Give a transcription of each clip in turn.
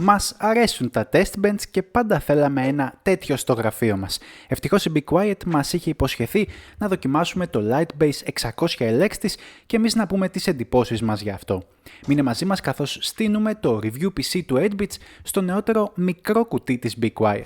Μας αρέσουν τα test bench και πάντα θέλαμε ένα τέτοιο στο γραφείο μας. Ευτυχώς η Be Quiet μας είχε υποσχεθεί να δοκιμάσουμε το Lightbase 600LX της και εμείς να πούμε τις εντυπώσεις μας για αυτό. Μείνε μαζί μας καθώς στείνουμε το Review PC του 8bits στο νεότερο μικρό κουτί της Be Quiet.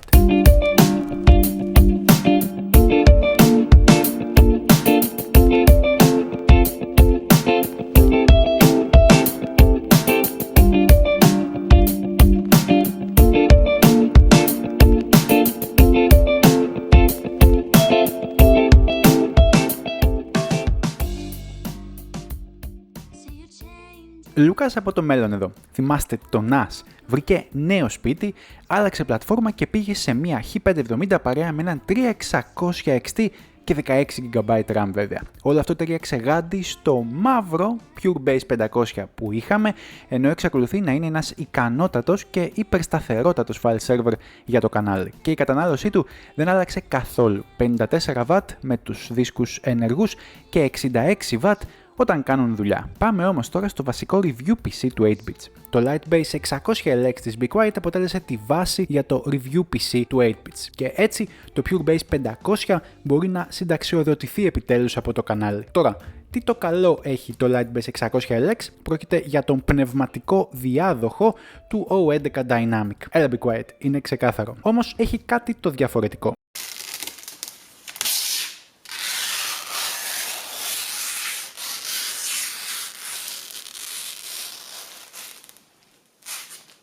Λούκας από το μέλλον εδώ. Θυμάστε το NAS. Βρήκε νέο σπίτι, άλλαξε πλατφόρμα και πήγε σε μια H570 παρέα με έναν 3600 XT και 16GB RAM βέβαια. Όλο αυτό ταιριάξε γάντι στο μαύρο PureBase 500 που είχαμε, ενώ εξακολουθεί να είναι ένας ικανότατος και υπερσταθερότατος file server για το κανάλι. Και η κατανάλωσή του δεν άλλαξε καθόλου. 54W με τους δίσκους ενεργούς και 66W όταν κάνουν δουλειά. Πάμε όμως τώρα στο βασικό review PC του 8bits. Το Lightbase 600LX της Be Quiet αποτέλεσε τη βάση για το review PC του 8bits και έτσι το PureBase 500 μπορεί να συνταξιοδοτηθεί επιτέλους από το κανάλι. Τώρα, τι το καλό έχει το Lightbase 600LX? Πρόκειται για τον πνευματικό διάδοχο του O11 Dynamic. Έλα Be Quiet, είναι ξεκάθαρο. Όμως έχει κάτι το διαφορετικό.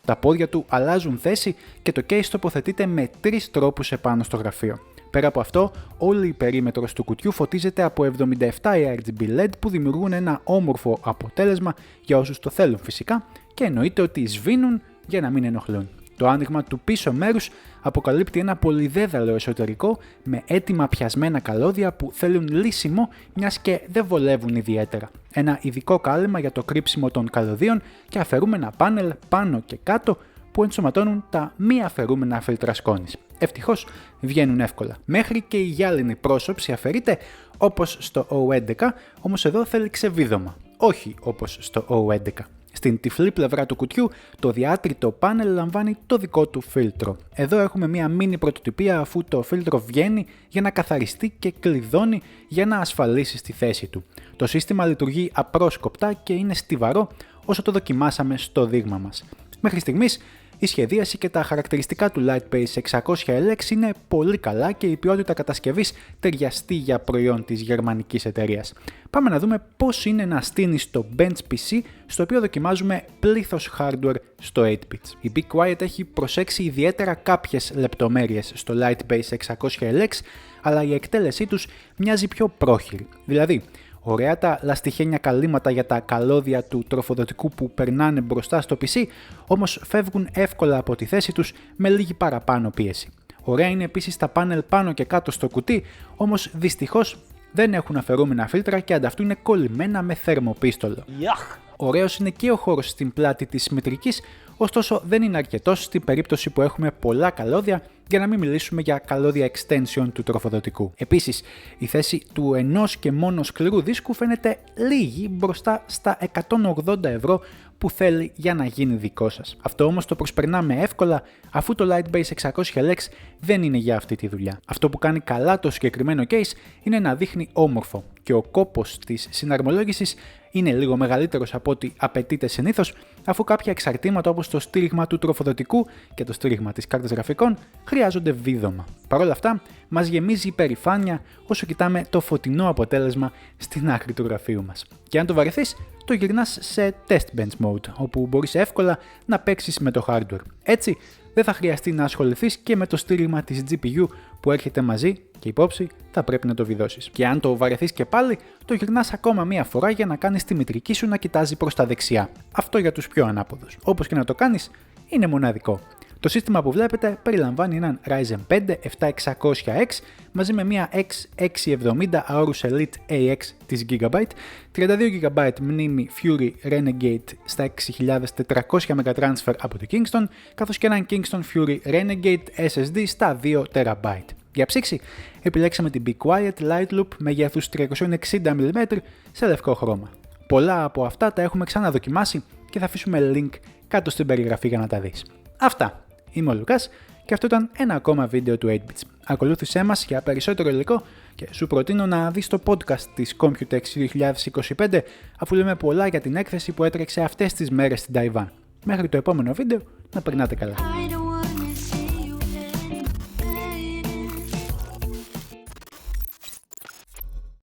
Τα πόδια του αλλάζουν θέση και το case τοποθετείται με 3 τρόπους επάνω στο γραφείο. Πέρα από αυτό, όλη η περίμετρος του κουτιού φωτίζεται από 77 RGB LED που δημιουργούν ένα όμορφο αποτέλεσμα για όσους το θέλουν φυσικά και εννοείται ότι σβήνουν για να μην ενοχλούν. Το άνοιγμα του πίσω μέρους αποκαλύπτει ένα πολυδέδαλο εσωτερικό με έτοιμα πιασμένα καλώδια που θέλουν λύσιμο μιας και δεν βολεύουν ιδιαίτερα. Ένα ειδικό κάλυμα για το κρύψιμο των καλωδίων και αφαιρούμενα πάνελ πάνω και κάτω που ενσωματώνουν τα μη αφαιρούμενα φίλτρα σκόνης. Ευτυχώς βγαίνουν εύκολα. Μέχρι και η γυάλινη πρόσωψη αφαιρείται όπως στο O11, όμως εδώ θέλει ξεβίδωμα, όχι όπως στο O11. Στην τυφλή πλευρά του κουτιού, το διάτριτο πάνελ λαμβάνει το δικό του φίλτρο. Εδώ έχουμε μια μίνι πρωτοτυπία αφού το φίλτρο βγαίνει για να καθαριστεί και κλειδώνει για να ασφαλίσει στη θέση του. Το σύστημα λειτουργεί απρόσκοπτα και είναι στιβαρό όσο το δοκιμάσαμε στο δείγμα μας. Μέχρι στιγμής, η σχεδίαση και τα χαρακτηριστικά του Lightbase 600LX είναι πολύ καλά και η ποιότητα κατασκευής ταιριαστή για προϊόν της γερμανικής εταιρείας. Πάμε να δούμε πώς είναι να στείνει στο Bench PC, στο οποίο δοκιμάζουμε πλήθος hardware στο 8bits. Η Be Quiet έχει προσέξει ιδιαίτερα κάποιες λεπτομέρειες στο Lightbase 600LX, αλλά η εκτέλεσή τους μοιάζει πιο πρόχειρη. Δηλαδή, ωραία τα λαστιχένια καλύματα για τα καλώδια του τροφοδοτικού που περνάνε μπροστά στο PC, όμως φεύγουν εύκολα από τη θέση τους με λίγη παραπάνω πίεση. Ωραία είναι επίσης τα πάνελ πάνω και κάτω στο κουτί, όμως δυστυχώς δεν έχουν αφαιρούμενα φίλτρα και ανταυτού είναι κολλημένα με θερμοπίστολο. Ωραίος είναι και ο χώρος στην πλάτη της μητρικής, ωστόσο δεν είναι αρκετός στην περίπτωση που έχουμε πολλά καλώδια, για να μην μιλήσουμε για καλώδια extension του τροφοδοτικού. Επίσης, η θέση του ενός και μόνο σκληρού δίσκου φαίνεται λίγη μπροστά στα 180€ που θέλει για να γίνει δικό σας. Αυτό όμως το προσπερνάμε εύκολα αφού το Lightbase 600LX δεν είναι για αυτή τη δουλειά. Αυτό που κάνει καλά το συγκεκριμένο case είναι να δείχνει όμορφο και ο κόπος της συναρμολόγησης είναι λίγο μεγαλύτερος από ό,τι απαιτείται συνήθως, αφού κάποια εξαρτήματα όπως το στήριγμα του τροφοδοτικού και το στήριγμα της κάρτας γραφικών χρειάζονται βίδωμα. Παρ' όλα αυτά, μας γεμίζει η περηφάνεια όσο κοιτάμε το φωτεινό αποτέλεσμα στην άκρη του γραφείου μας. Και αν το βαρεθείς, το γυρνάς σε test bench mode, όπου μπορείς εύκολα να παίξεις με το hardware. Έτσι, δεν θα χρειαστεί να ασχοληθείς και με το στήριγμα της GPU που έρχεται μαζί και υπόψη θα πρέπει να το βιδώσεις. Και αν το βαρεθείς και πάλι, το γυρνάς ακόμα μία φορά για να κάνεις τη μητρική σου να κοιτάζει προς τα δεξιά. Αυτό για τους πιο ανάποδους. Όπως και να το κάνεις, είναι μοναδικό. Το σύστημα που βλέπετε περιλαμβάνει έναν Ryzen 5 7600X μαζί με μια X670 Aorus Elite AX της Gigabyte, 32GB μνήμη Fury Renegade στα 6400 MB από το Kingston, καθώς και έναν Kingston Fury Renegade SSD στα 2TB. Για ψήξη, επιλέξαμε την Be Quiet Light Loop μεγέθους 360mm σε λευκό χρώμα. Πολλά από αυτά τα έχουμε ξαναδοκιμάσει και θα αφήσουμε link κάτω στην περιγραφή για να τα δεις. Αυτά. Είμαι ο Λουκάς και αυτό ήταν ένα ακόμα βίντεο του 8bits. Ακολούθησέ μας για περισσότερο υλικό και σου προτείνω να δεις το podcast της Computex 2025 αφού λέμε πολλά για την έκθεση που έτρεξε αυτές τις μέρες στην Ταϊβάν. Μέχρι το επόμενο βίντεο, να περνάτε καλά.